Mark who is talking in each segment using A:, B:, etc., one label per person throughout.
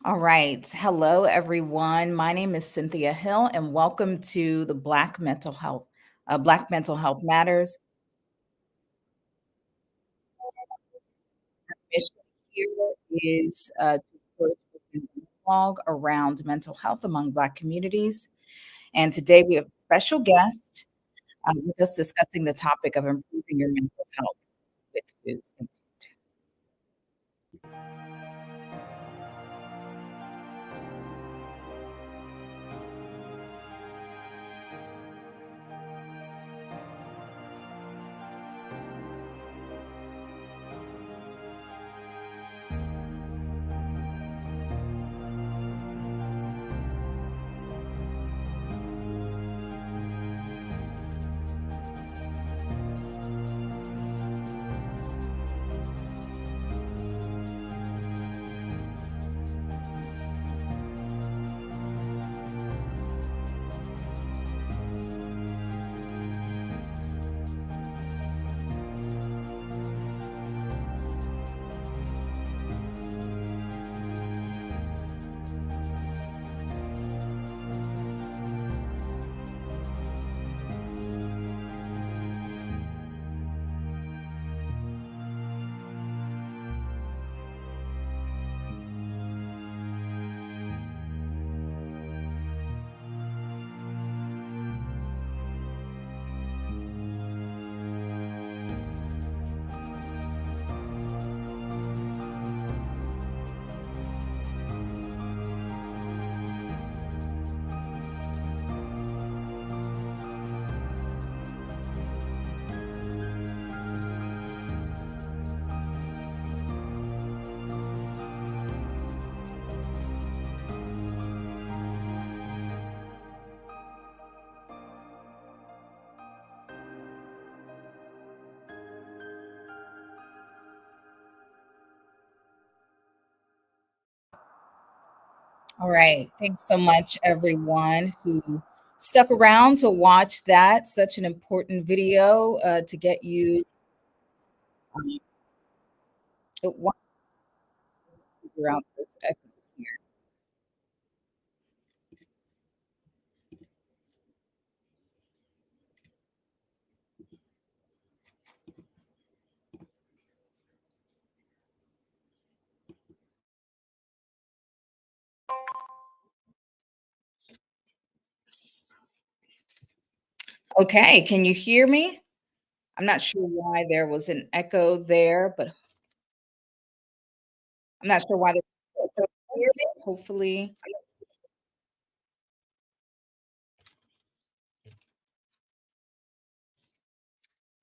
A: All right. Hello, everyone. My name is Cynthia Hill, and welcome to the Black Mental Health Matters. Mission here is to encourage open dialogue around mental health among Black communities. And today we have a special guest with us discussing the topic of improving your mental health with foods. All right. Thanks so much, everyone who stuck around to watch that. Such an important video to get you um, to figure out this echo here. Okay. Can you hear me? I'm not sure why there was an echo there, but I'm not sure why there's an echo here. Hopefully.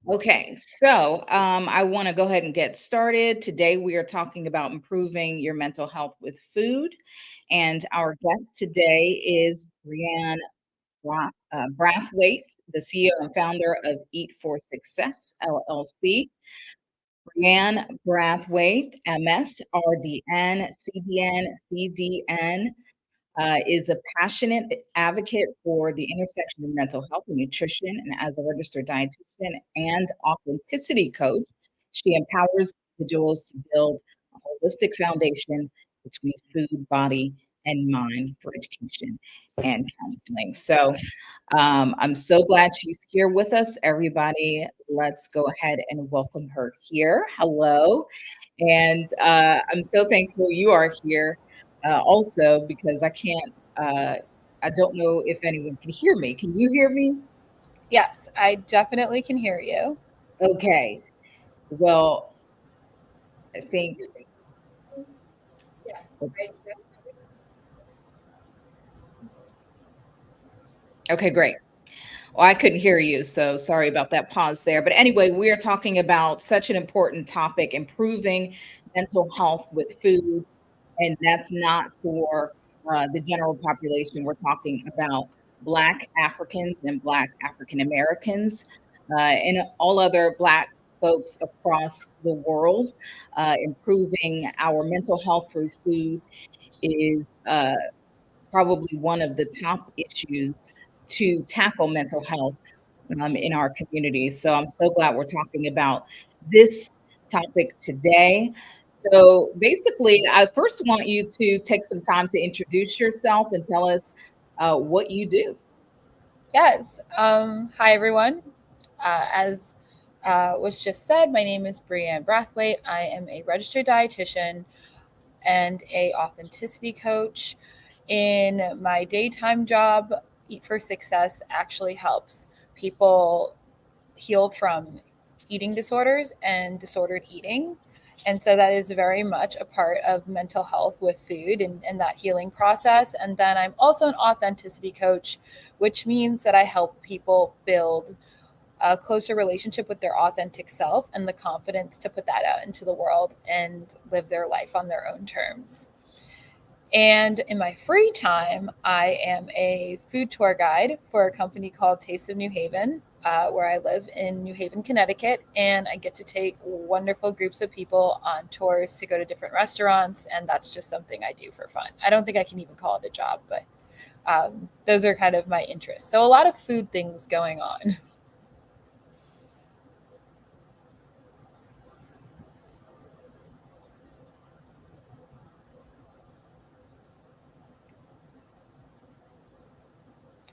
A: Okay, so I want to go ahead and get started. Today, we are talking about improving your mental health with food. And our guest today is Brianne Brathwaite, the CEO and founder of Eat for Success, LLC. Brianne Brathwaite, MS, RDN, CDN, CDN, is a passionate advocate for the intersection of mental health and nutrition. And as a registered dietitian and authenticity coach, she empowers individuals to build a holistic foundation between food, body, and mind for education and counseling. So I'm so glad she's here with us. Everybody, let's go ahead and welcome her here. Hello. And I'm so thankful you are here also because I don't know if anyone can hear me. Can you hear me?
B: Yes, I definitely can hear you.
A: Okay. Well, I think, let's, okay, great. Well, I couldn't hear you, so sorry about that pause there. But anyway, we are talking about such an important topic, improving mental health with food. And that's not for the general population. We're talking about Black Africans and Black African Americans and all other Black folks across the world. Improving our mental health through food is probably one of the top issues to tackle mental health in our communities. So I'm so glad we're talking about this topic today. So basically, I first want you to take some time to introduce yourself and tell us what you do.
B: Yes. Hi, everyone. As was just said, my name is Brianne Brathwaite. I am a registered dietitian and a authenticity coach. In my daytime job, Eat for Success actually helps people heal from eating disorders and disordered eating. And so that is very much a part of mental health with food and that healing process. And then I'm also an authenticity coach, which means that I help people build a closer relationship with their authentic self and the confidence to put that out into the world and live their life on their own terms. And in my free time, I am a food tour guide for a company called Taste of New Haven, where I live in New Haven, Connecticut. And I get to take wonderful groups of people on tours to go to different restaurants. And that's just something I do for fun. I don't think I can even call it a job, but those are kind of my interests. So a lot of food things going on.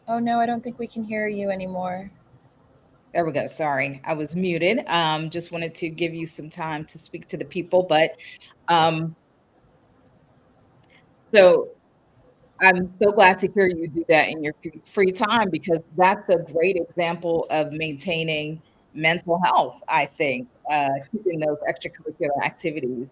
B: Oh, no, I don't think we can hear you anymore.
A: There we go. Sorry, I was muted. Just wanted to give you some time to speak to the people, but um, so I'm so glad to hear you do that in your free time because that's a great example of maintaining mental health, I think, keeping those extracurricular activities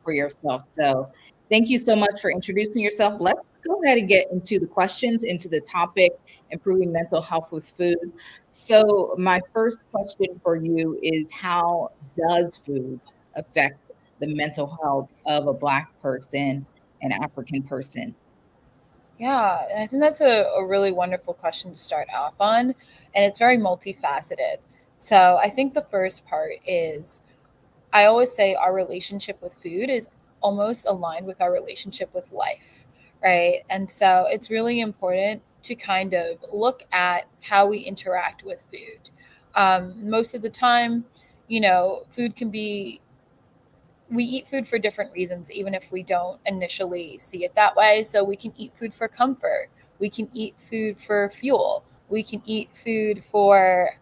A: for yourself. So thank you so much for introducing yourself. Let's go ahead and get into the questions, into the topic, improving mental health with food. So my first question for you is how does food affect the mental health of a Black person, an African person?
B: Yeah, and I think that's a really wonderful question to start off on. And it's very multifaceted. So I think the first part is I always say our relationship with food is almost aligned with our relationship with life, right? And so it's really important to kind of look at how we interact with food. Most of the time, food can be we eat food for different reasons, even if we don't initially see it that way. So we can eat food for comfort. We can eat food for fuel. We can eat food for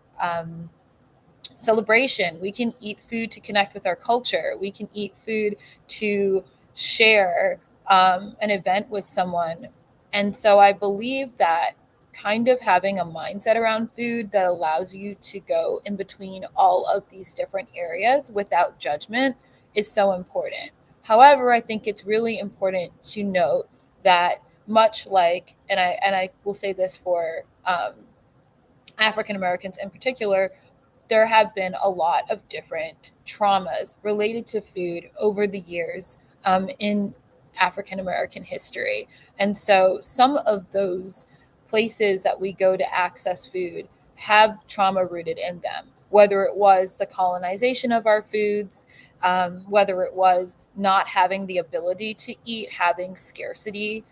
B: celebration. We can eat food to connect with our culture. We can eat food to share an event with someone. And so I believe that kind of having a mindset around food that allows you to go in between all of these different areas without judgment is so important. However, I think it's really important to note that much like, and I will say this for African Americans in particular, there have been a lot of different traumas related to food over the years in African American history. And so some of those places that we go to access food have trauma rooted in them, whether it was the colonization of our foods, whether it was not having the ability to eat, having scarcity,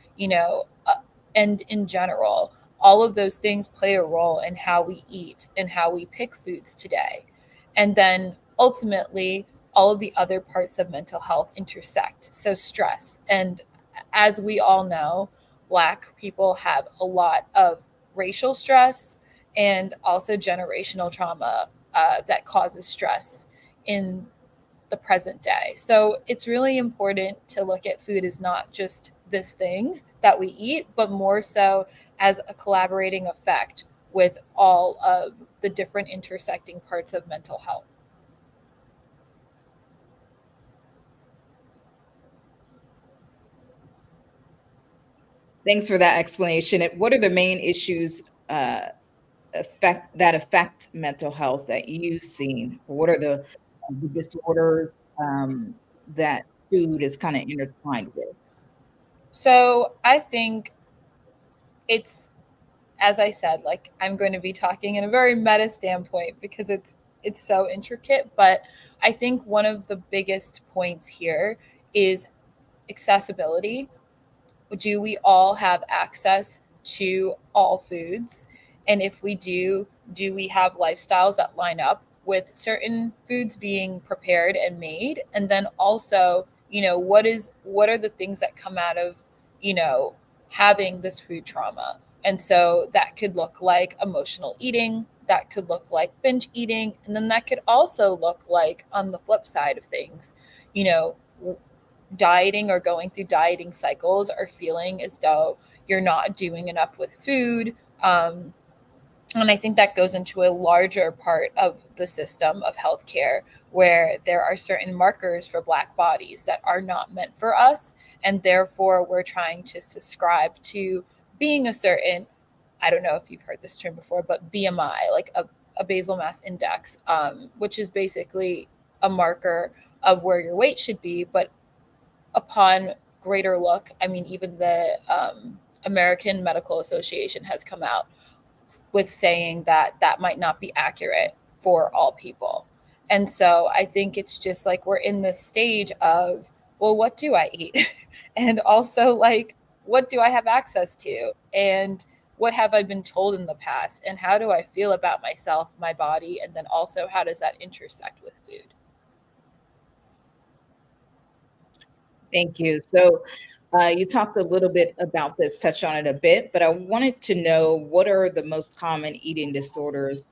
B: and in general all of those things play a role in how we eat and how we pick foods today. And then ultimately, all of the other parts of mental health intersect. So, stress. And as we all know, Black people have a lot of racial stress and also generational trauma that causes stress in the present day. So it's really important to look at food as not just this thing that we eat, but more so as a collaborating effect with all of the different intersecting parts of mental health.
A: Thanks for that explanation. What are the main issues affect mental health that you've seen? What are the disorders that food is kind of intertwined with?
B: So I think it's, as I said, like I'm going to be talking in a very meta standpoint because it's so intricate, but I think one of the biggest points here is accessibility. Do we all have access to all foods? And if we do we have lifestyles that line up with certain foods being prepared and made? And then also, what are the things that come out of, you know, having this food trauma. And so that could look like emotional eating, that could look like binge eating, and then that could also look like, on the flip side of things, you know, dieting or going through dieting cycles or feeling as though you're not doing enough with food. And I think that goes into a larger part of the system of healthcare where there are certain markers for Black bodies that are not meant for us. And therefore, we're trying to subscribe to being a certain, I don't know if you've heard this term before, but BMI, like a basal mass index, which is basically a marker of where your weight should be. But upon greater look, I mean, even the American Medical Association has come out with saying that that might not be accurate for all people. And so I think it's just like we're in this stage of, well, what do I eat? And also, like, what do I have access to? And what have I been told in the past? And how do I feel about myself, my body? And then also, how does that intersect with food?
A: Thank you. So, you talked a little bit about this, touched on it a bit, but I wanted to know what are the most common eating disorders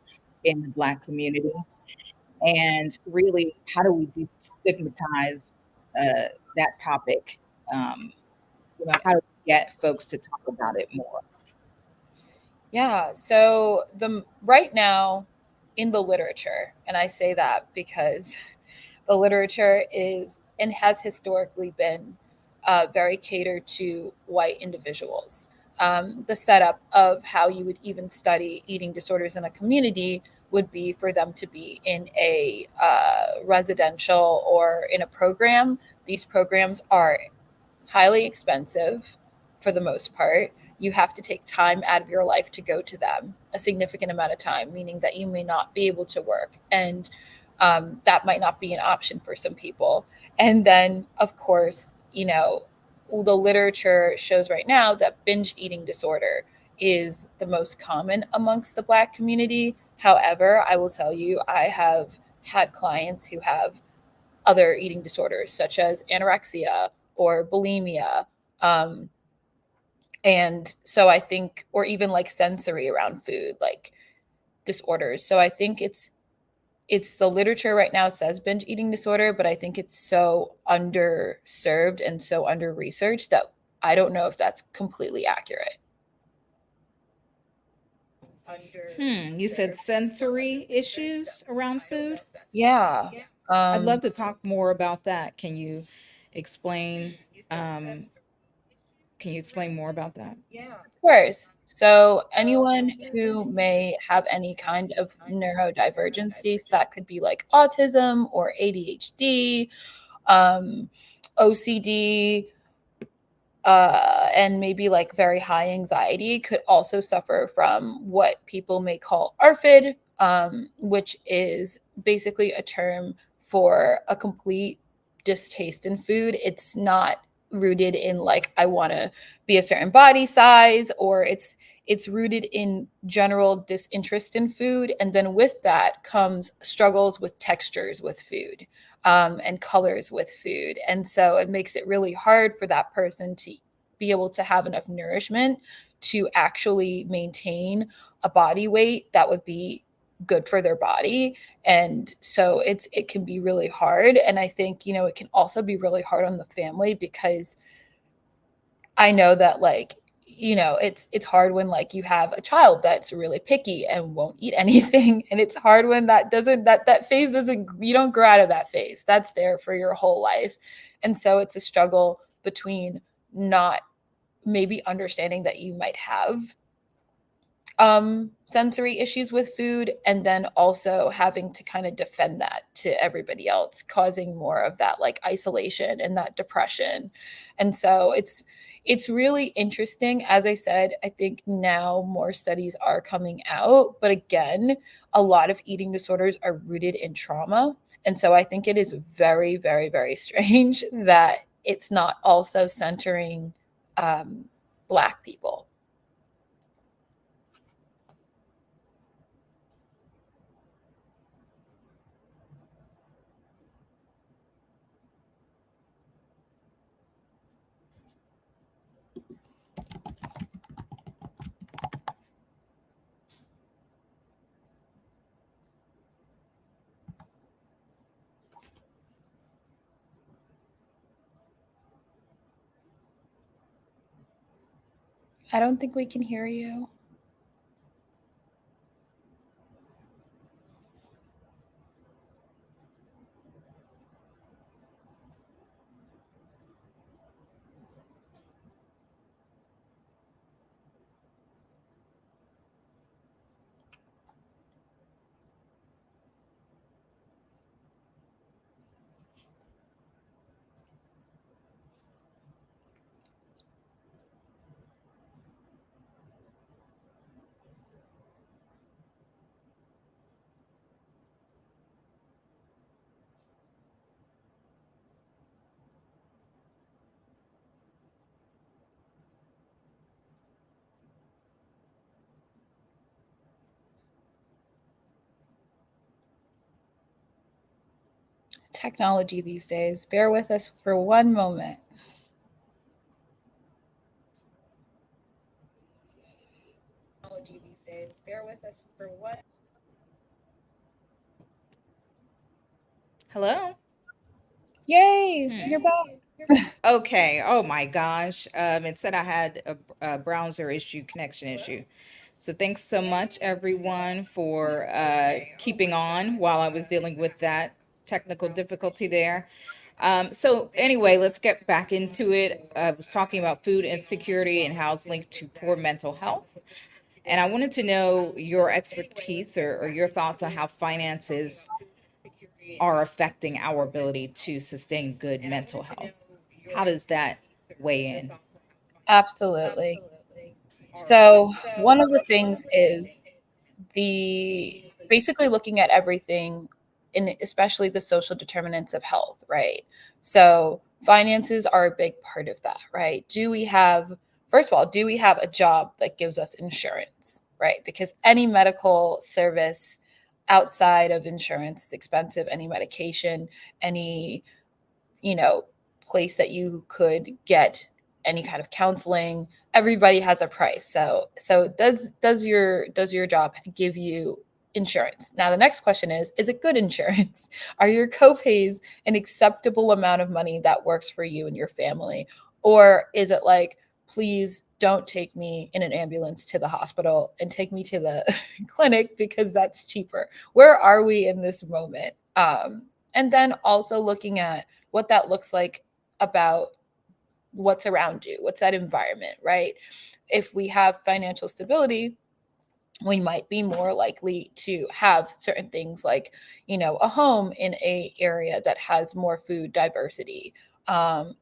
A: in the Black community? And really, how do we destigmatize that topic? Um, how do we get folks to talk about it more?
B: Yeah. So the right now in the literature, and I say that because the literature is and has historically been very catered to white individuals. The setup of how you would even study eating disorders in a community would be for them to be in a residential or in a program. These programs are highly expensive for the most part. You have to take time out of your life to go to them, a significant amount of time, meaning that you may not be able to work. And that might not be an option for some people. And then, of course, the literature shows right now that binge eating disorder is the most common amongst the Black community. However, I will tell you, I have had clients who have other eating disorders, such as anorexia or bulimia. Um, and so I think, or even like sensory around food, like disorders. So I think it's the literature right now says binge eating disorder, but I think it's so underserved and so under researched that I don't know if that's completely accurate.
A: You said sensory issues around food?
B: Yeah.
A: I'd
B: Um,
A: love to talk more about that. Explain um, can you explain more about that?
B: Of course. So, anyone who may have any kind of neurodivergencies, that could be like autism or ADHD, um, OCD, and maybe like very high anxiety, could also suffer from what people may call ARFID, which is basically a term for a complete distaste in food. It's not rooted in like I want to be a certain body size, or it's rooted in general disinterest in food, and then with that comes struggles with textures with food, and colors with food. And so it makes it really hard for that person to be able to have enough nourishment to actually maintain a body weight that would be good for their body. And so it can be really hard. And I think, it can also be really hard on the family, because I know that, like, it's hard when like you have a child that's really picky and won't eat anything, and it's hard when that phase doesn't, you don't grow out of that phase. That's there for your whole life. And so it's a struggle between not maybe understanding that you might have sensory issues with food, and then also having to kind of defend that to everybody else, causing more of that like isolation and that depression. And so it's really interesting. As I said, I think now more studies are coming out, but again, a lot of eating disorders are rooted in trauma. And so I think it is very, very, very strange that it's not also centering um, Black people. I don't think we can hear you. Technology these days. Bear with us for one moment. Technology these days. Bear with us for one.
A: Hello?
B: Yay, you're
A: Hmm.
B: back.
A: Okay. Oh my gosh. It said I had a browser issue, connection issue. So thanks so much, everyone, for keeping on while I was dealing with that technical difficulty there. So anyway, let's get back into it. I was talking about food insecurity and how it's linked to poor mental health. And I wanted to know your expertise or your thoughts on how finances are affecting our ability to sustain good mental health. How does that weigh in?
B: Absolutely. So, one of the things is the basically looking at everything in especially the social determinants of health, right? So, finances are a big part of that, right? Do we have First of all, do we have a job that gives us insurance, right? Because any medical service outside of insurance is expensive, any medication, any you know, place that you could get any kind of counseling. Everybody has a price. So does your job give you insurance? Now the next question is it good insurance? Are your copays an acceptable amount of money that works for you and your family? Or is it like, please don't take me in an ambulance to the hospital and take me to the clinic because that's cheaper? Where are we in this moment? And then also looking at what that looks like about what's around you, what's that environment, right? If we have financial stability, we might be more likely to have certain things like, a home in a area that has more food diversity,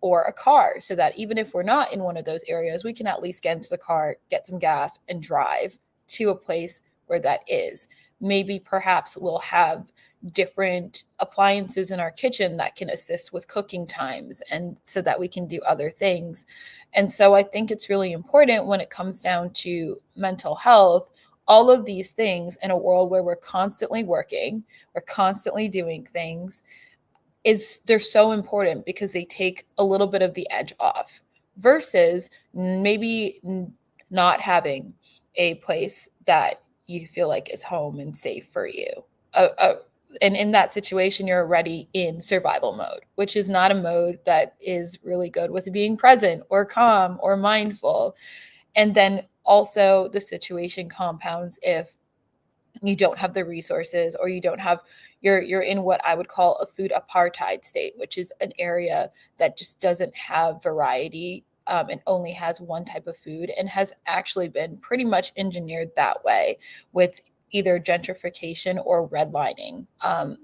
B: or a car, so that even if we're not in one of those areas, we can at least get into the car, get some gas, and drive to a place where that is. Maybe perhaps we'll have different appliances in our kitchen that can assist with cooking times and so that we can do other things. And so I think it's really important when it comes down to mental health, all of these things in a world where we're constantly working, we're constantly doing things, is they're so important because they take a little bit of the edge off versus maybe not having a place that you feel like is home and safe for you. And in that situation, you're already in survival mode, which is not a mode that is really good with being present or calm or mindful. And then also the situation compounds if you don't have the resources, or you don't have you're in what I would call a food apartheid state, which is an area that just doesn't have variety, and only has one type of food, and has actually been pretty much engineered that way with either gentrification or redlining,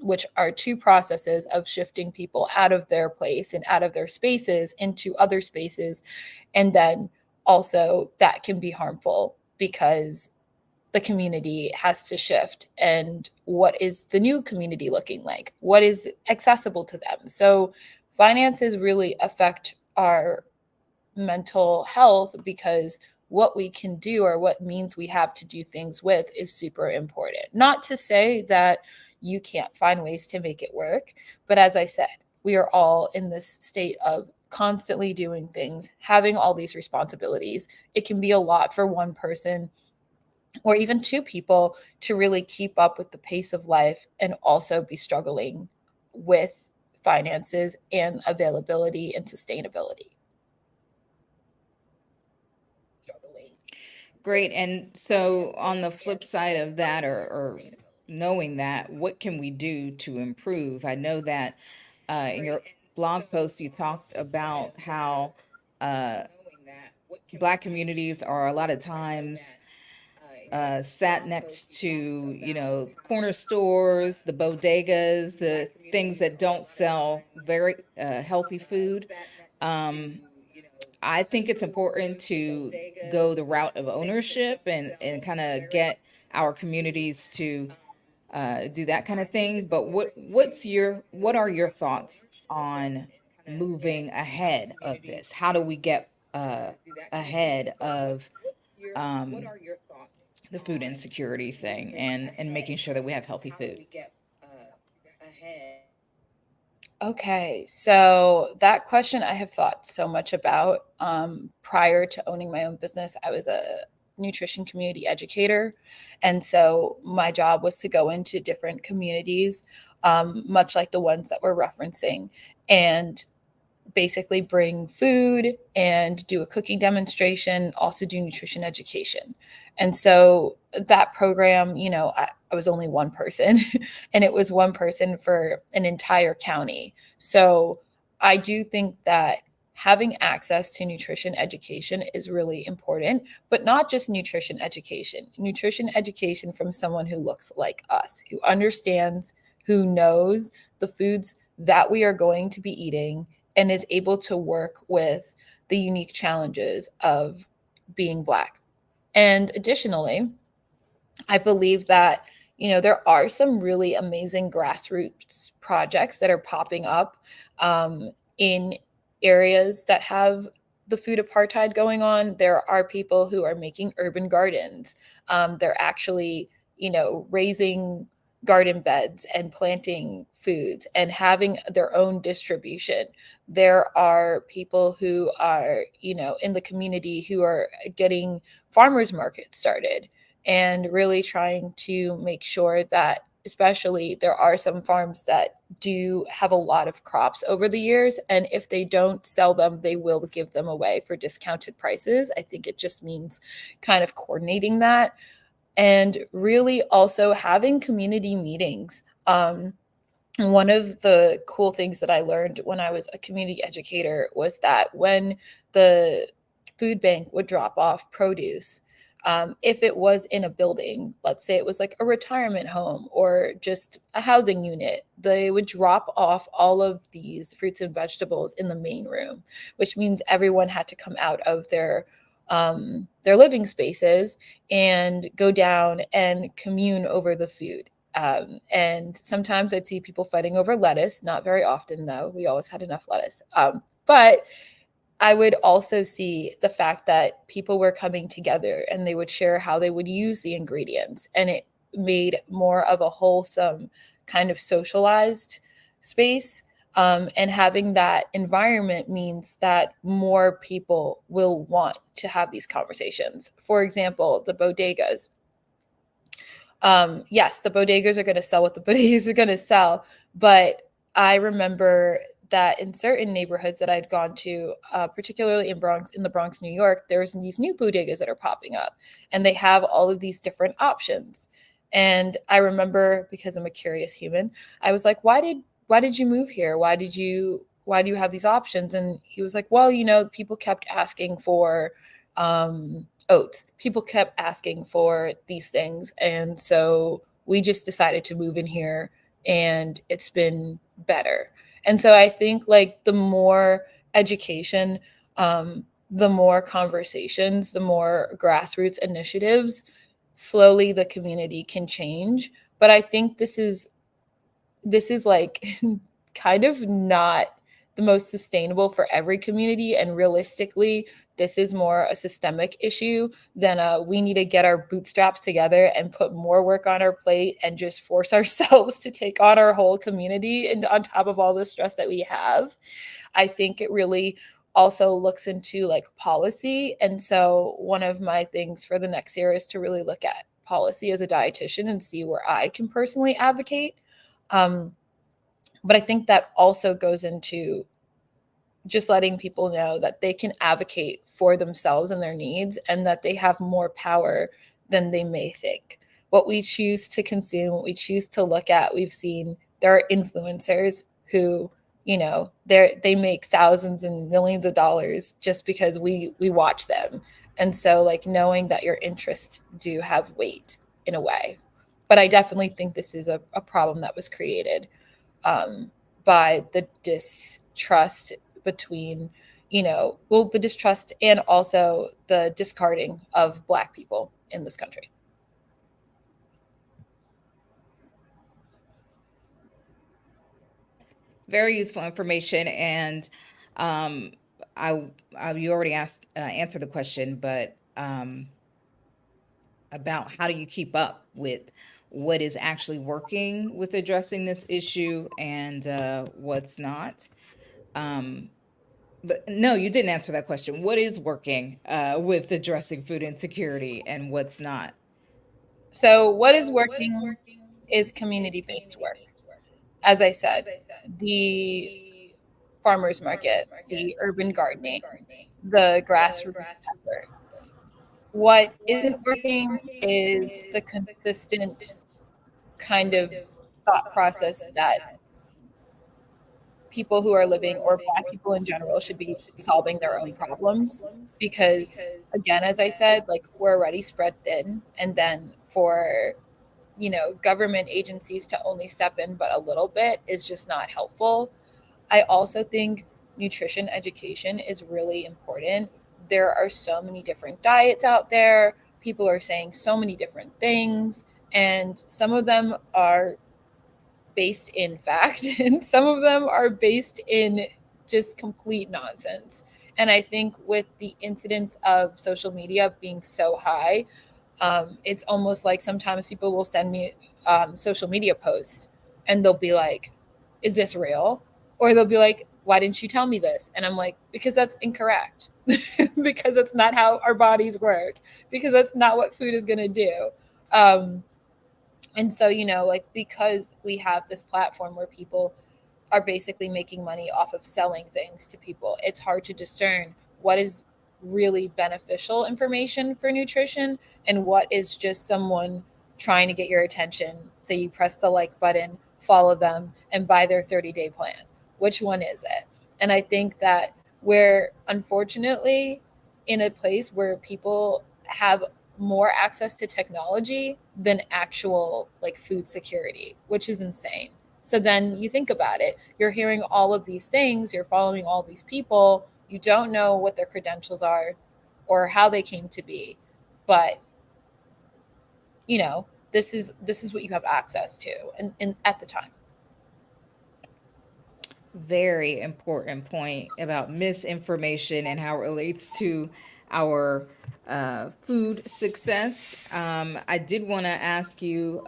B: which are two processes of shifting people out of their place and out of their spaces into other spaces. And then also that can be harmful because the community has to shift. And what is the new community looking like? What is accessible to them? So finances really affect our mental health because what we can do or what means we have to do things with is super important. Not to say that you can't find ways to make it work, but as I said, we are all in this state of constantly doing things, having all these responsibilities. It can be a lot for one person or even two people to really keep up with the pace of life and also be struggling with finances and availability and sustainability.
A: Great. And so on the flip side of that, or knowing that, what can we do to improve? I know that in your blog post, you talked about how uh, Black communities are a lot of times sat next to, corner stores, the bodegas, the things that don't sell very healthy food. Um, I think it's important to go the route of ownership and kind of get our communities to do that kind of thing. But what are your thoughts on moving ahead of this? How do we get ahead of um, the food insecurity thing and making sure that we have healthy food?
B: Okay, so that question I have thought so much about. Prior to owning my own business, I was a nutrition community educator. And so my job was to go into different communities, much like the ones that we're referencing, and basically bring food and do a cooking demonstration, also do nutrition education. And so that program, I was only one person and it was one person for an entire county. So I do think that having access to nutrition education is really important, but not just nutrition education from someone who looks like us, who understands, who knows the foods that we are going to be eating and is able to work with the unique challenges of being Black. And additionally, I believe that, there are some really amazing grassroots projects that are popping up in areas that have the food apartheid going on. There are people who are making urban gardens. They're actually, raising garden beds and planting foods and having their own distribution. There are people who are, in the community who are getting farmers markets started and really trying to make sure that, especially, there are some farms that do have a lot of crops over the years, and if they don't sell them, they will give them away for discounted prices. I think it just means kind of coordinating that and really also having community meetings. One of the cool things that I learned when I was a community educator was that when the food bank would drop off produce, if it was in a building, let's say it was like a retirement home or just a housing unit, they would drop off all of these fruits and vegetables in the main room, which means everyone had to come out of their living spaces and go down and commune over the food. And sometimes I'd see people fighting over lettuce, not very often though. We always had enough lettuce. But I would also see the fact that people were coming together and they would share how they would use the ingredients. And it made more of a wholesome kind of socialized space. And having that environment means that more people will want to have these conversations. For example, the bodegas. Yes, the bodegas are going to sell what the bodegas are going to sell, but I remember that in certain neighborhoods that I'd gone to, particularly in the Bronx, New York, there's these new bodegas that are popping up, and they have all of these different options. And I remember, because I'm a curious human, I was like, "Why did you move here? Why do you have these options?" And he was like, "Well, people kept asking for oats. People kept asking for these things. And so we just decided to move in here and it's been better." And so I think like the more education, the more conversations, the more grassroots initiatives, slowly the community can change. But I think this is like kind of not the most sustainable for every community. And realistically, this is more a systemic issue than we need to get our bootstraps together and put more work on our plate and just force ourselves to take on our whole community and on top of all the stress that we have. I think it really also looks into like policy. And so one of my things for the next year is to really look at policy as a dietitian and see where I can personally advocate. um, but I think that also goes into just letting people know that they can advocate for themselves and their needs, and that they have more power than they may think. What we choose to consume, what we choose to look at, we've seen there are influencers who, they make thousands and millions of dollars just because we watch them. And so, like, knowing that your interests do have weight in a way. But I definitely think this is a problem that was created, um, by the distrust between, the distrust and also the discarding of Black people in this country.
A: Very useful information, and um, you already answered the question, but about how do you keep up with what is actually working with addressing this issue and what's not. Um, but no, you didn't answer that question. What is working with addressing food insecurity and what's not?
B: So, what is working is community based work. As I said, the farmers market, the urban gardening, the grassroots efforts. What isn't working is the consistent kind of thought process that people who are living, or Black people in general, should be solving their own problems. Because, again, as I said, like, we're already spread thin. And then for, government agencies to only step in but a little bit is just not helpful. I also think nutrition education is really important. There are so many different diets out there. People are saying so many different things, and some of them are based in fact, and some of them are based in just complete nonsense. And I think with the incidence of social media being so high, it's almost like sometimes people will send me social media posts, and they'll be like, "Is this real?" Or they'll be like, "Why didn't you tell me this?" And I'm like, "Because that's incorrect. Because that's not how our bodies work. Because that's not what food is going to do." Um, and so, like, because we have this platform where people are basically making money off of selling things to people, it's hard to discern what is really beneficial information for nutrition and what is just someone trying to get your attention. So you press the like button, follow them, and buy their 30-day plan. Which one is it? And I think that we're unfortunately in a place where people have more access to technology than actual, like, food security, which is insane. So then you think about it, you're hearing all of these things, you're following all these people, you don't know what their credentials are or how they came to be, but this is what you have access to, and at the time.
A: Very important point about misinformation and how it relates to our food success. I did want to ask you,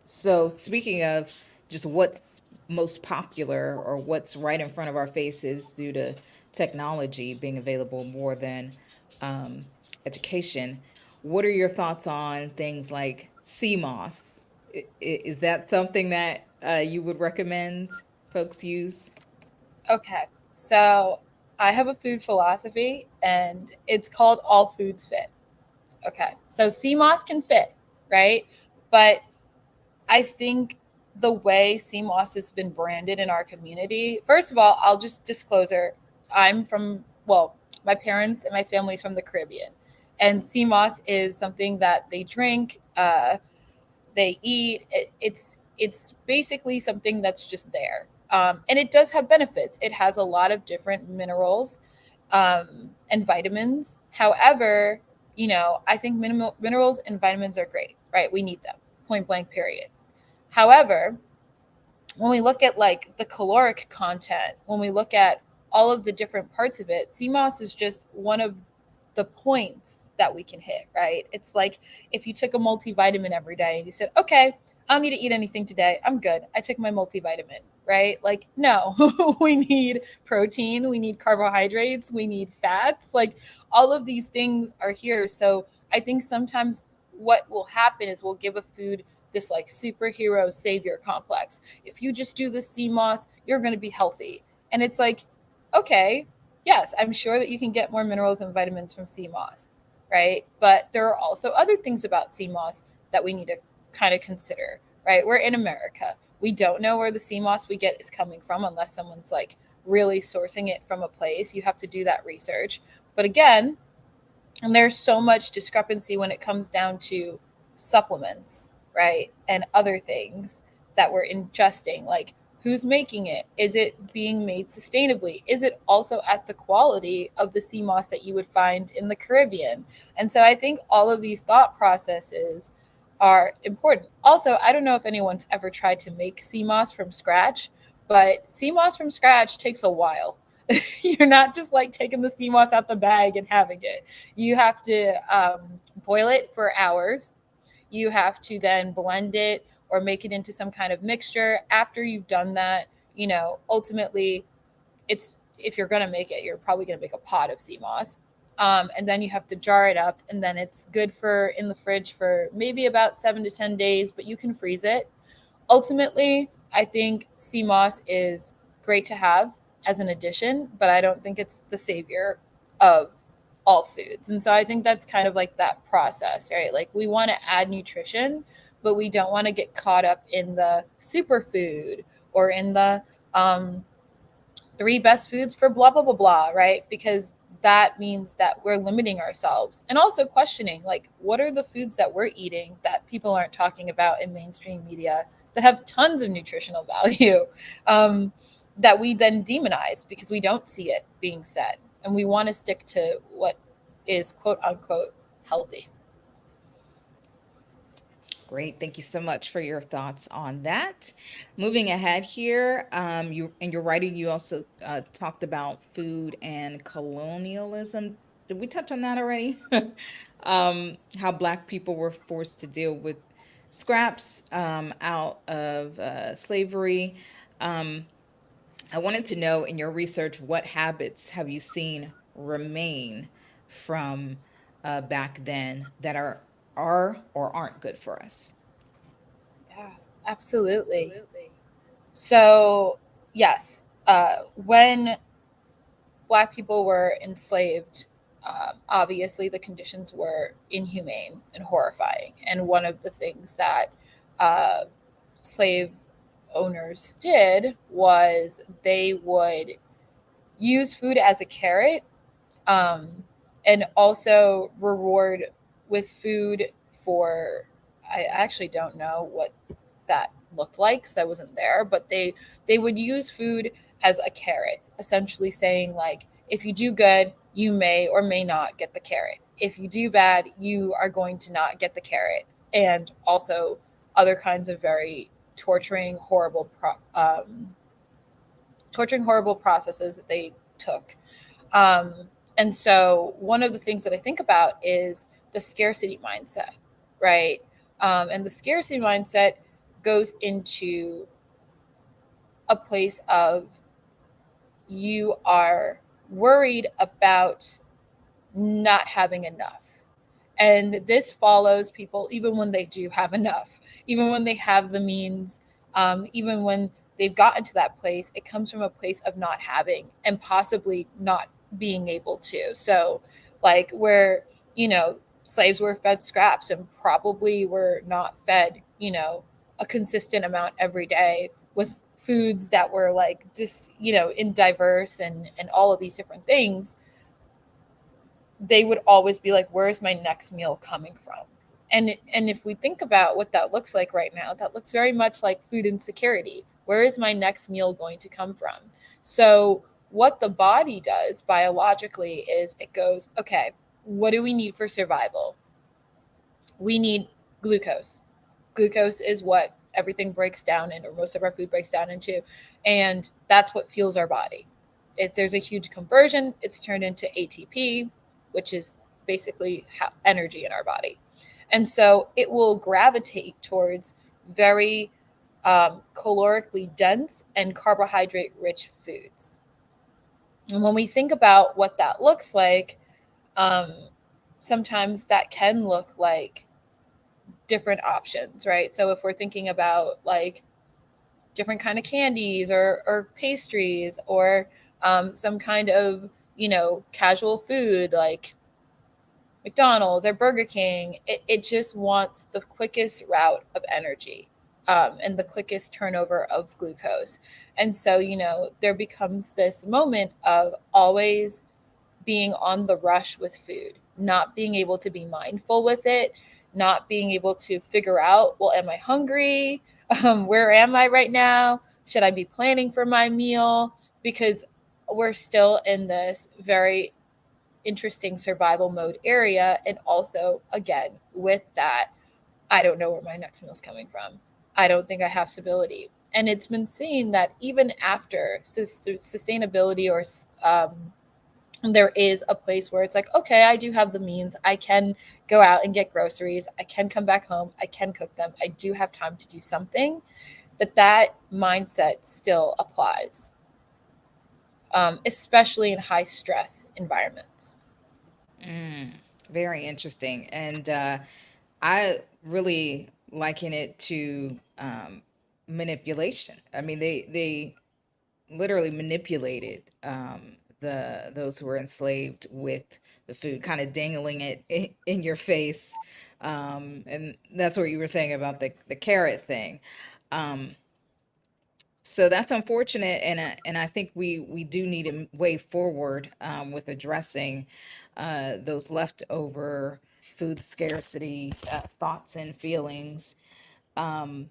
A: so speaking of just what's most popular or what's right in front of our faces due to technology being available more than um, education, what are your thoughts on things like CMOS? Is that something that you would recommend folks use?
B: Okay, so I have a food philosophy, and it's called all foods fit. Okay, so CMOS can fit, right? But I think the way CMOS has been branded in our community, first of all, I'll just disclosure, my parents and my family's from the Caribbean. And CMOS is something that they drink, they eat. It's basically something that's just there. And it does have benefits. It has a lot of different minerals and vitamins. However, I think minerals and vitamins are great, right? We need them, point blank, period. However, when we look at, like, the caloric content, when we look at all of the different parts of it, CMOS is just one of the points that we can hit, right? It's like if you took a multivitamin every day and you said, okay, I don't need to eat anything today, I'm good, I took my multivitamin, right? Like, no, we need protein, we need carbohydrates, we need fats, like, all of these things are here. So I think sometimes what will happen is we'll give a food this, like, superhero savior complex. If you just do the CMOS, you're going to be healthy. And it's like, okay, yes, I'm sure that you can get more minerals and vitamins from sea moss, right? But there are also other things about sea moss that we need to kind of consider, right? We're in America. We don't know where the sea moss we get is coming from unless someone's like really sourcing it from a place. You have to do that research. But again, and there's so much discrepancy when it comes down to supplements, right? And other things that we're ingesting. Like, who's making it? Is it being made sustainably? Is it also at the quality of the sea moss that you would find in the Caribbean? And so I think all of these thought processes are important. Also, I don't know if anyone's ever tried to make sea moss from scratch, but sea moss from scratch takes a while. You're not just like taking the sea moss out the bag and having it. You have to boil it for hours. You have to then blend it or make it into some kind of mixture. After you've done that, ultimately, it's if you're going to make it, you're probably going to make a pot of sea moss. And then you have to jar it up, and then it's good for in the fridge for maybe about 7 to 10 days, but you can freeze it. Ultimately, I think sea moss is great to have as an addition, but I don't think it's the savior of all foods. And so I think that's kind of like that process, right? Like we want to add nutrition, but we don't want to get caught up in the superfood or in the three best foods for blah, blah, blah, blah, right? Because that means that we're limiting ourselves and also questioning like, what are the foods that we're eating that people aren't talking about in mainstream media that have tons of nutritional value that we then demonize because we don't see it being said. And we want to stick to what is quote unquote healthy.
A: Great. Thank you so much for your thoughts on that. Moving ahead here, you in your writing, you also talked about food and colonialism. Did we touch on that already? How Black people were forced to deal with scraps out of slavery. Um, I wanted to know in your research, what habits have you seen remain from back then that are or aren't good for us?
B: Yeah, absolutely. So, yes, when Black people were enslaved, obviously the conditions were inhumane and horrifying. And one of the things that uh, slave owners did was they would use food as a carrot, um, and also reward with food for, I actually don't know what that looked like because I wasn't there, but they would use food as a carrot, essentially saying like, if you do good, you may or may not get the carrot. If you do bad, you are going to not get the carrot. And also other kinds of very torturing, horrible processes that they took. Um, and so one of the things that I think about is the scarcity mindset, right? And the scarcity mindset goes into a place of you are worried about not having enough. And this follows people even when they do have enough, even when they have the means, even when they've gotten to that place, it comes from a place of not having and possibly not being able to. So, like, where, slaves were fed scraps and probably were not fed, a consistent amount every day with foods that were like just, in diverse and all of these different things, they would always be like, where's my next meal coming from? And if we think about what that looks like right now, that looks very much like food insecurity. Where is my next meal going to come from? So what the body does biologically is it goes, okay, what do we need for survival? We need glucose. Glucose is what everything breaks down in, or most of our food breaks down into, and that's what fuels our body. If there's a huge conversion, it's turned into ATP, which is basically energy in our body. And so it will gravitate towards very calorically dense and carbohydrate rich foods. And when we think about what that looks like, um, sometimes that can look like different options, right? So if we're thinking about like different kind of candies or pastries or some kind of, casual food like McDonald's or Burger King. It just wants the quickest route of energy, and the quickest turnover of glucose. And so, there becomes this moment of always being on the rush with food, not being able to be mindful with it, not being able to figure out, well, am I hungry? Where am I right now? Should I be planning for my meal? Because we're still in this very interesting survival mode area. And also, again, with that, I don't know where my next meal is coming from. I don't think I have stability. And it's been seen that even after sustainability, or there is a place where it's like, okay, I do have the means. I can go out and get groceries. I can come back home. I can cook them. I do have time to do something. That mindset still applies, especially in high stress environments.
A: Mm, very interesting. And I really liken it to manipulation. I mean, they literally manipulated those who were enslaved with the food, kind of dangling it in your face. And that's what you were saying about the carrot thing. Um, so that's unfortunate, and I think we do need a way forward with addressing those leftover food scarcity thoughts and feelings. Um,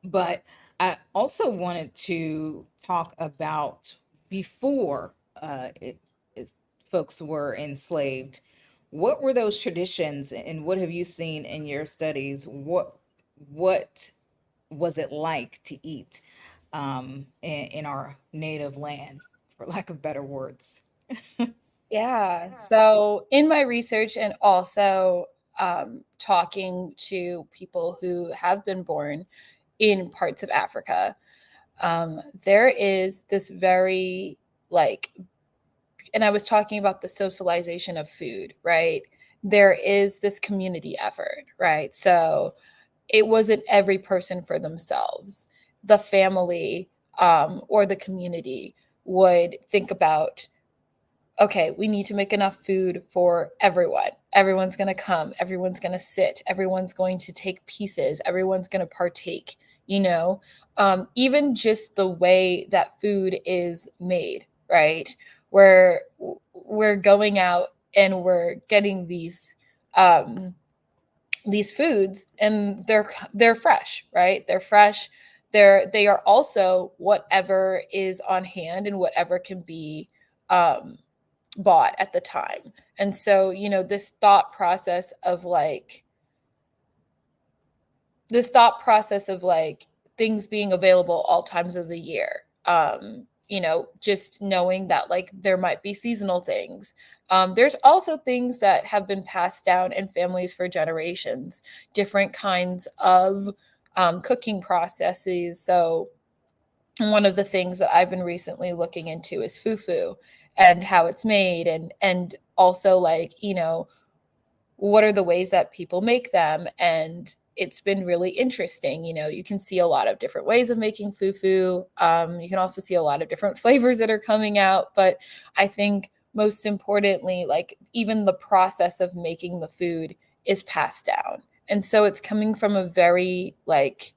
A: but I also wanted to talk about before it, folks were enslaved. What were those traditions, and what have you seen in your studies? What was it like to eat in our native land, for lack of better words?
B: Yeah. So, in my research, and also talking to people who have been born in parts of Africa, there is this very, like, and I was talking about the socialization of food, right? There is this community effort, right? So, it wasn't every person for themselves. The family, or the community would think about, okay, we need to make enough food for everyone. Everyone's going to come, everyone's going to sit, everyone's going to take pieces, everyone's going to partake, you know? Even just the way that food is made, right? Where we're going out and we're getting these foods, and they're fresh, right? They're fresh. They are also whatever is on hand and whatever can be um bought at the time. And so, this thought process of things being available all times of the year. Just knowing that, like, there might be seasonal things. There's also things that have been passed down in families for generations, different kinds of cooking processes. So one of the things that I've been recently looking into is fufu and how it's made, and also, like, what are the ways that people make them. And it's been really interesting. You can see a lot of different ways of making fufu. You can also see a lot of different flavors that are coming out. But I think most importantly, like, even the process of making the food is passed down. And so it's coming from a very, like,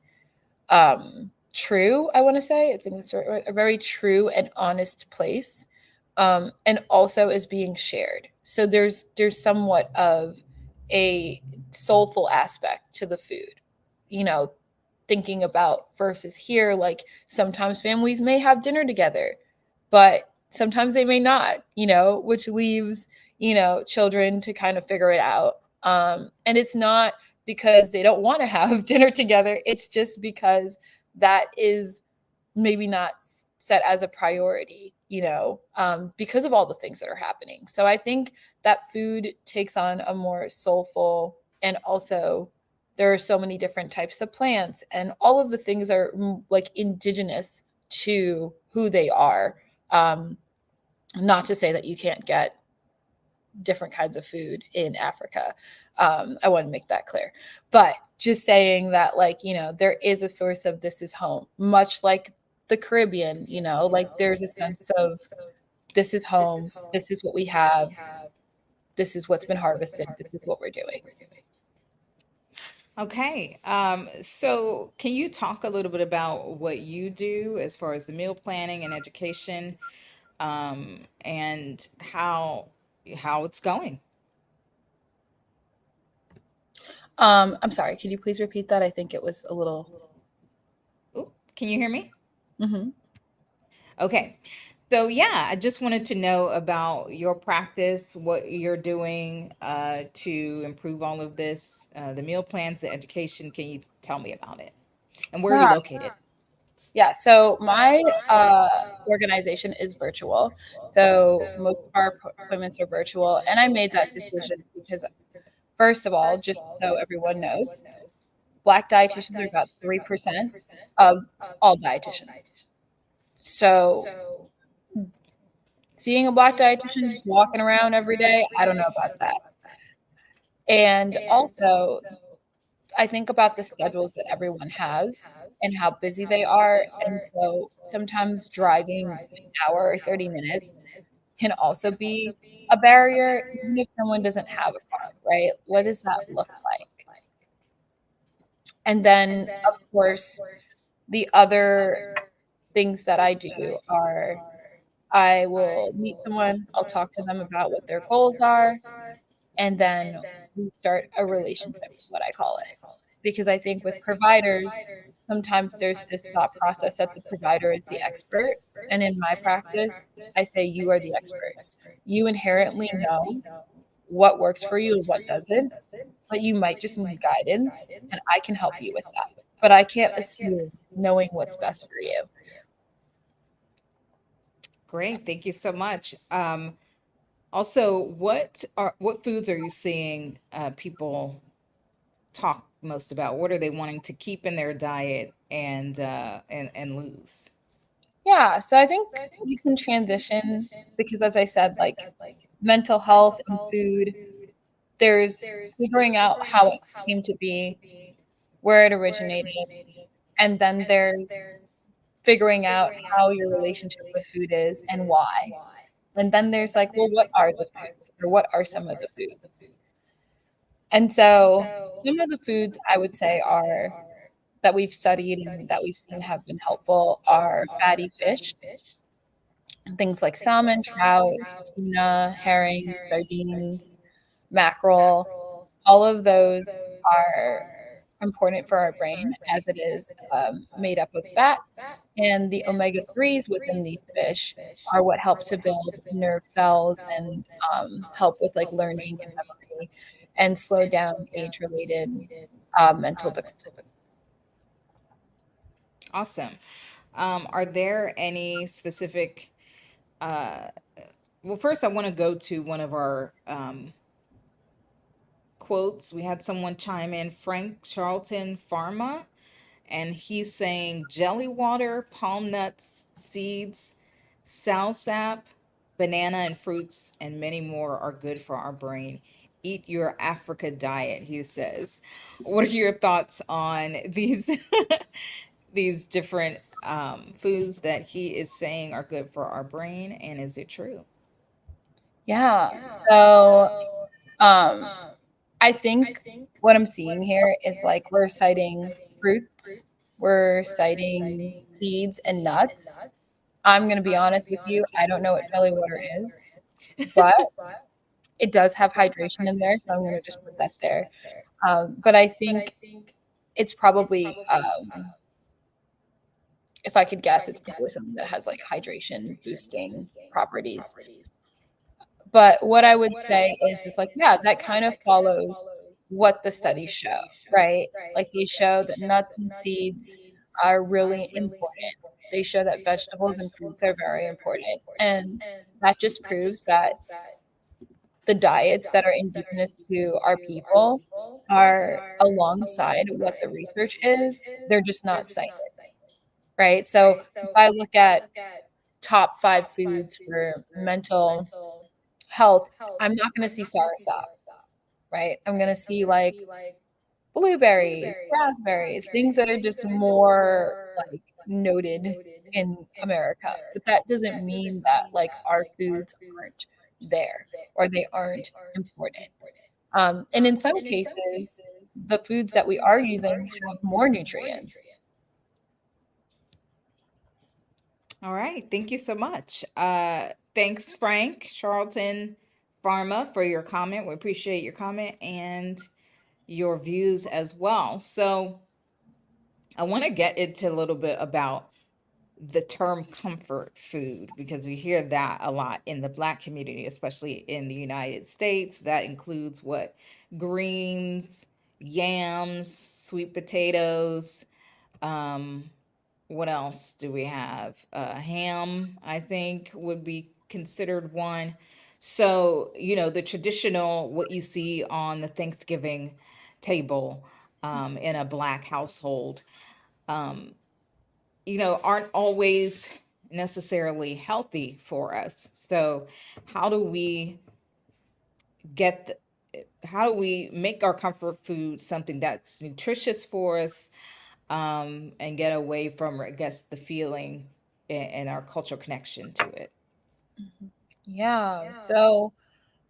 B: true, I want to say, I think it's a very true and honest place, and also is being shared. So there's somewhat of a soulful aspect to the food, you know thinking about versus here, like, sometimes families may have dinner together, but sometimes they may not, which leaves, children to kind of figure it out. And it's not because they don't want to have dinner together, it's just because that is maybe not set as a priority, because of all the things that are happening. So I think that food takes on a more soulful, and also there are so many different types of plants, and all of the things are like indigenous to who they are. Um, Not to say that you can't get different kinds of food in Africa. I want to make that clear. But just saying that, like, there is a source of this is home, much like the Caribbean, like there's a sense of this is home, this is what we have, this is what's been harvested, this is what we're doing.
A: Okay. So can you talk a little bit about what you do as far as the meal planning and education, and how it's going?
B: I'm sorry, could you please repeat that? I think it was a little.
A: Ooh, can you hear me?
B: Mhm.
A: Okay. So yeah, I just wanted to know about your practice, what you're doing to improve all of this, the meal plans, the education. Can you tell me about it? And where are you
B: Yeah.
A: located?
B: Yeah, so my organization is virtual. So most of our appointments are virtual. And I made that decision because, first of all, just so everyone knows, Black dietitians are about 3% of all dietitians. So seeing a Black dietitian just walking around every day, I don't know about that. And also, I think about the schedules that everyone has and how busy they are. And so sometimes driving an hour or 30 minutes can also be a barrier, even if someone doesn't have a car, right? What does that look like? And then, of course, the other things that I do are I will meet someone, I'll talk to them about what their goals are, and then we start a relationship, is what I call it. Because I think with providers, sometimes there's this thought process that the provider is the expert. And in my practice, I say you are the expert. You inherently know what works for you and what doesn't, but you might just need guidance, and I can help you with that. But I can't assume knowing what's best for you.
A: Great, thank you so much. Also, what foods are you seeing people talk most about? What are they wanting to keep in their diet and lose?
B: Yeah, so I think you can transition because, as I said, like mental health and food, there's figuring out how it came to be, where it originated, and then there's figuring out how your relationship with food is and why. And then there's like, well, what are the foods or what are some of the foods? And so some of the foods I would say are that we've studied and that we've seen have been helpful are fatty fish, things like salmon, trout, tuna, herring, sardines, mackerel. All of those are important for our brain as it is made up of fat. And the omega 3s within these fish are what help to build nerve cells and help with like learning and memory and slow down age related mental decline.
A: Awesome. Are there any specific uh, well, first, I want to go to one of our quotes. We had someone chime in, Frank Charlton Pharma, and he's saying jelly water, palm nuts, seeds, soursop, banana and fruits, and many more are good for our brain. Eat your Africa diet, he says. What are your thoughts on these these different foods that he is saying are good for our brain, and is it true?
B: Yeah. So um, I think what I'm seeing here is like we're citing fruits, we're citing seeds and nuts. I'm going to be honest with you, I don't know what jelly water is, but it does have hydration in there, so I'm going to just put that there. But I think it's probably, if I could guess, it's probably something that has like hydration boosting properties. But what I would say is like, yeah, that kind of follows what the studies show, right? Like they show that nuts and seeds are really important. They show that vegetables and fruits are very important. And that just proves that the diets that are indigenous to our people are alongside what the research is. They're just not cited, right? So if I look at top 5 foods for mental health, I'm not going to see soursop, right? I'm going to see like blueberries, raspberries, things that are just more like noted in America, but that doesn't mean that like our foods aren't there or they aren't important. And in some cases, the foods that we are using have more nutrients.
A: All right. Thank you so much. Thanks, Frank Charlton Pharma, for your comment. We appreciate your comment and your views as well. So I want to get into a little bit about the term comfort food because we hear that a lot in the Black community, especially in the United States. That includes what? Greens, yams, sweet potatoes. Um, what else do we have? Ham, I think, would be considered one. So, the traditional, what you see on the Thanksgiving table in a Black household. Um, aren't always necessarily healthy for us. So, how do we get how do we make our comfort food something that's nutritious for us, and get away from, I guess, the feeling and our cultural connection to it?
B: Mhm. Yeah, so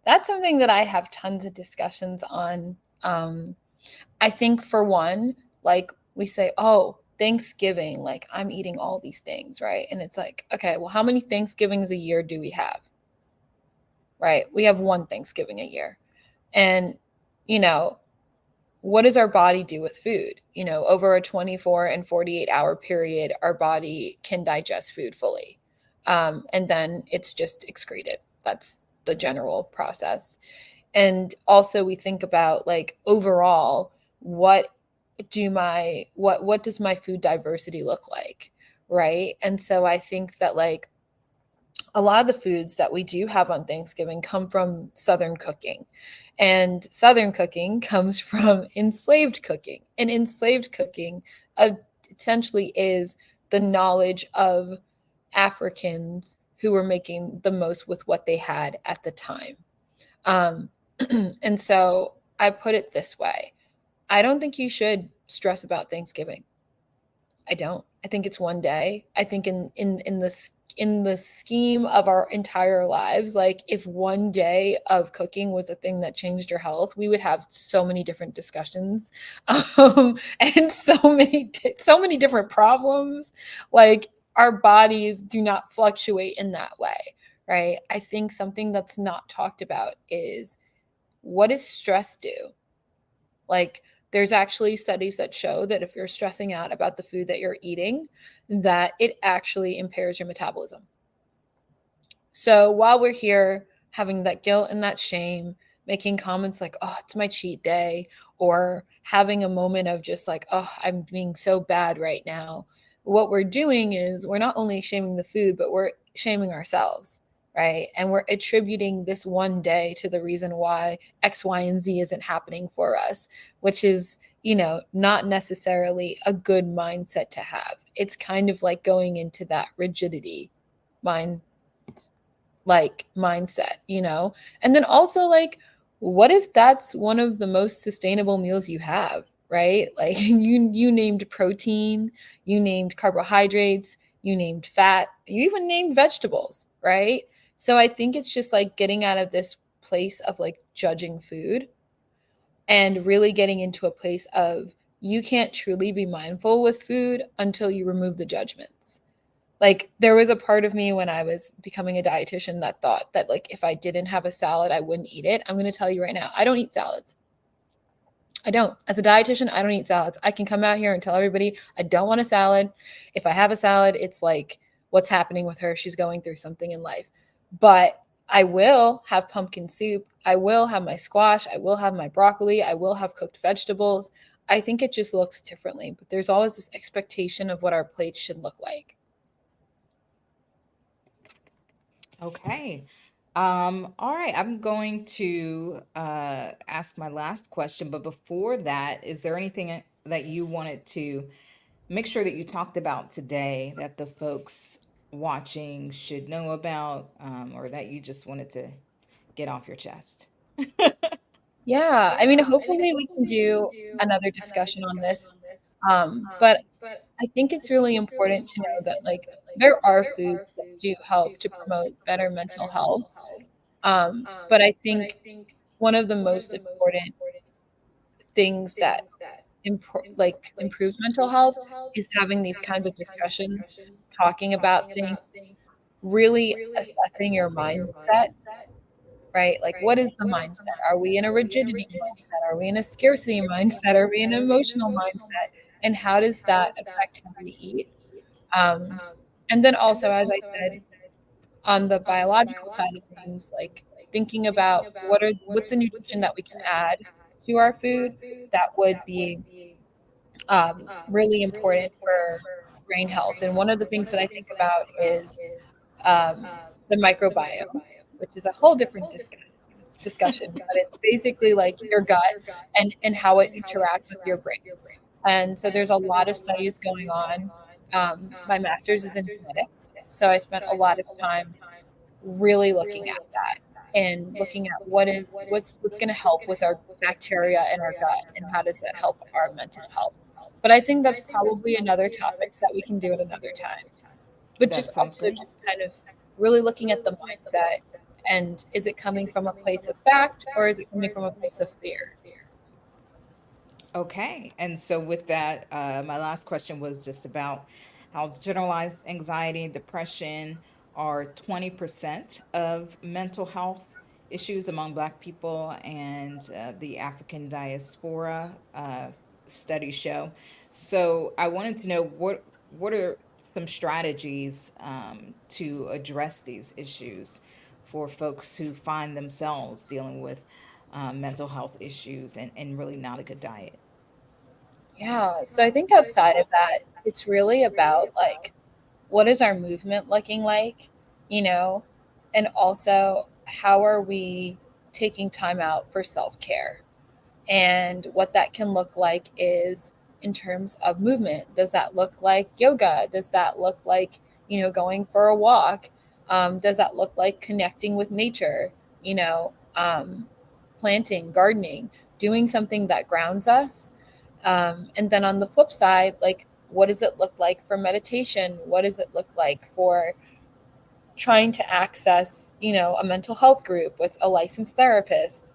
B: that's something that I have tons of discussions on. I think for one, like we say, oh, Thanksgiving, like I'm eating all these things, right? And it's like, okay, well, how many Thanksgivings a year do we have? Right? We have one Thanksgiving a year. And, you know, what does our body do with food? Over a 24 and 48-hour period, our body can digest food fully. And then it's just excreted. That's the general process. And also we think about like overall, what does my food diversity look like? Right. And so I think that like a lot of the foods that we do have on Thanksgiving come from Southern cooking. And Southern cooking comes from enslaved cooking. And enslaved cooking uh, essentially is the knowledge of Africans who were making the most with what they had at the time. Um, and so I put it this way: I don't think you should stress about Thanksgiving. I don't. I think it's one day. I think in the scheme of our entire lives, like if one day of cooking was a thing that changed your health, we would have so many different discussions, and so many different problems. Like our bodies do not fluctuate in that way, right? I think something that's not talked about is what does stress do? Like, there's actually studies that show that if you're stressing out about the food that you're eating, that it actually impairs your metabolism. So while we're here having that guilt and that shame, making comments like, oh, it's my cheat day, or having a moment of just like, oh, I'm being so bad right now, what we're doing is we're not only shaming the food, but we're shaming ourselves, right? And we're attributing this one day to the reason why X, Y, and Z isn't happening for us, which is, not necessarily a good mindset to have. It's kind of like going into that rigidity mind like mindset. And then also like what if that's one of the most sustainable meals you have, right? Like you named protein, you named carbohydrates, you named fat, you even named vegetables, right? So I think it's just like getting out of this place of like judging food and really getting into a place of you can't truly be mindful with food until you remove the judgments. Like there was a part of me when I was becoming a dietitian that thought that like if I didn't have a salad, I wouldn't eat it. I'm going to tell you right now, I don't eat salads. I don't. As a dietitian, I don't eat salads. I can come out here and tell everybody I don't want a salad. If I have a salad, it's like what's happening with her? She's going through something in life. But I will have pumpkin soup. I will have my squash. I will have my broccoli. I will have cooked vegetables. I think it just looks differently, but there's always this expectation of what our plates should look like.
A: Okay. All right, I'm going to ask my last question, but before that, is there anything that you wanted to make sure that you talked about today that the folks watching should know about, or that you just wanted to get off your chest?
B: Yeah, I mean, hopefully we can do another discussion on this. But I think it's really important to know that, like, there are foods that do help to promote better mental health. But I think one of the most important things that improves mental health is having these kinds of discussions, talking about things, really assessing your mindset, right? Like, what is the mindset? Are we in a rigidity mindset? Are we in a scarcity mindset? Are we in an emotional mindset? And how does that affect how we eat? Um, and then also, as I said, on the biological side of things, like thinking about what's the nutrition that we can add to our food that would be really important for brain health. And one of the things that I think about is the microbiome, which is a whole different discussion, but it's basically like your gut and how it interacts with your brain. And so there's a lot of studies going on. My master's is in genetics, so I spent a lot of time really looking at that and looking at what's going to help with our bacteria in our gut and how does that help our mental health. But I think that's probably another topic that we can do at another time. But
A: That
B: just
A: sounds
B: also
A: great.
B: just kind of really looking at the mindset, and is it coming from a place of fact or is it coming from a place of fear?
A: Okay. And so, with that, my last question was just about how generalized anxiety and depression are 20% of mental health issues among Black people, and the African diaspora studies show. So, I wanted to know what are some strategies to address these issues for folks who find themselves dealing with mental health issues and really not a good diet.
B: Yeah, so I think outside of that, it's really about like what is our movement looking like, you know, and also how are we taking time out for self care? And what that can look like is in terms of movement. Does that look like yoga? Does that look like, going for a walk? Does that look like connecting with nature? You know, planting, gardening, doing something that grounds us. And then on the flip side, like, what does it look like for meditation? What does it look like for trying to access, a mental health group with a licensed therapist,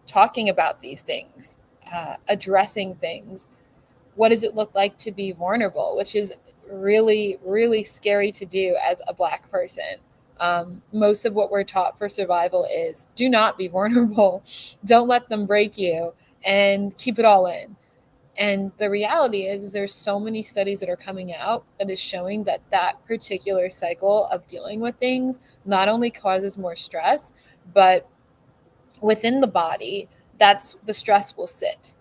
B: talking about these things, addressing things? What does it look like to be vulnerable, which is really, really scary to do as a Black person? Most of what we're taught for survival is do not be vulnerable, don't let them break you, and keep it all in. And the reality is there's so many studies that are coming out that is showing that that particular cycle of dealing with things not only causes more stress, but within the body, that's the stress will sit.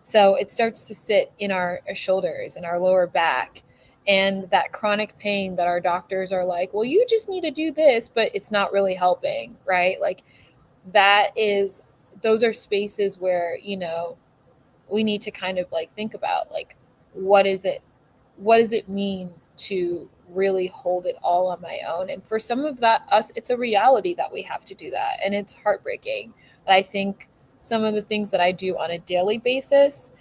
B: So it starts to sit in our shoulders and our lower back. And that chronic pain that our doctors are like, well, you just need to do this, but it's not really helping, right? Like that is, those are spaces where, we need to kind of like think about like what is it what does it mean to really hold it all on my own? And for some of that us, it's a reality that we have to do that, and it's heartbreaking. But I think some of the things that I do on a daily basis,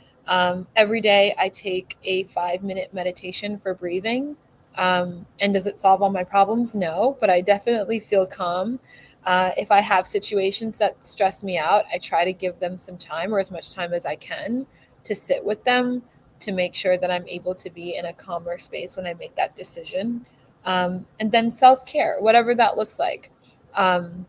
B: every day I take a 5-minute meditation for breathing. And does it solve all my problems? No, but I definitely feel calm. If I have situations that stress me out, I try to give them some time or as much time as I can to sit with them, to make sure that I'm able to be in a calmer space when I make that decision. And then self care, whatever that looks like. Um,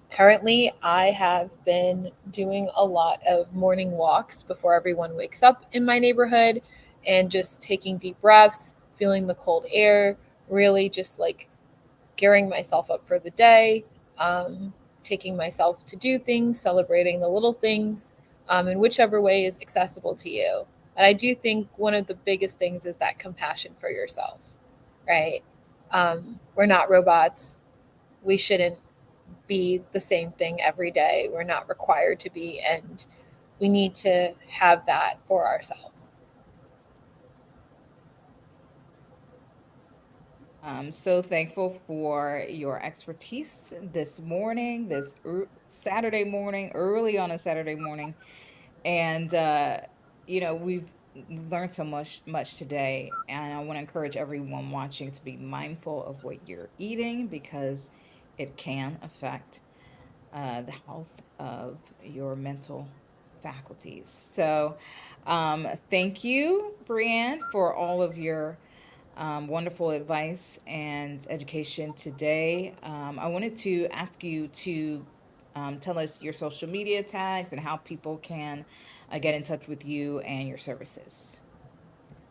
B: Currently, I have been doing a lot of morning walks before everyone wakes up in my neighborhood and just taking deep breaths, feeling the cold air, really just like gearing myself up for the day, taking myself to do things, celebrating the little things, in whichever way is accessible to you. And I do think one of the biggest things is that compassion for yourself, right? We're not robots. We shouldn't be the same thing every day. We're not required to be, and we need to have that for ourselves.
A: I'm so thankful for your expertise this morning, this Saturday morning, early on a Saturday morning. And, we've learned so much today, and I want to encourage everyone watching to be mindful of what you're eating because it can affect the health of your mental faculties. So, thank you, Brianne, for all of your wonderful advice and education today. I wanted to ask you to tell us your social media tags and how people can get in touch with you and your services.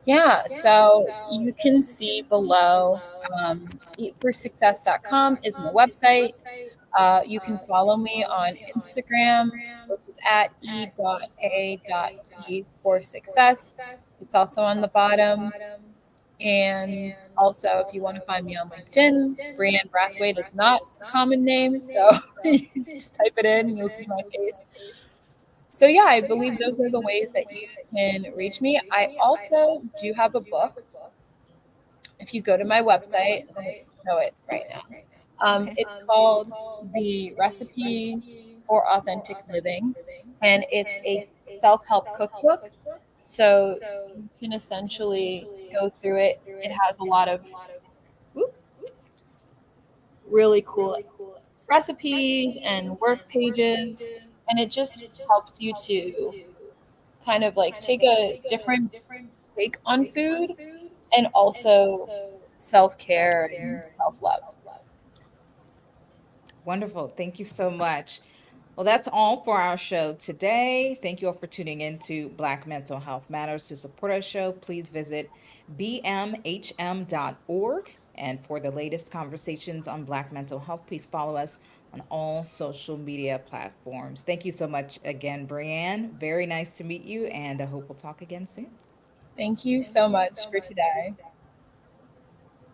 B: Yeah, so you can see below, eatforsuccess.com is my website. You can follow me on Instagram, which is at e.a.t for success. It's also on the bottom. And also, if you want to find me on LinkedIn, Brianne Brathwaite is not a common name, so you can just type it in and you'll see my face. So, yeah, I believe those are the ways that you can reach me. I also do have a book. If you go to my website, let me show it right now.
A: Okay.
B: It's called The Recipe for Authentic Living, and it's a self help cookbook. So you can essentially go through it. It has a lot of whoop, really cool recipes and work pages, and it just helps you to kind of like take a different take on food and also self care and self love.
A: Wonderful. Thank you so much. Well, that's all for our show today. Thank you all for tuning in to Black Mental Health Matters. To support our show, please visit bmhm.org. And for the latest conversations on Black mental health, please follow us on all social media platforms. Thank you so much again, Brianne. Very nice to meet you, and I hope we'll talk again soon.
B: Thank you so much for today.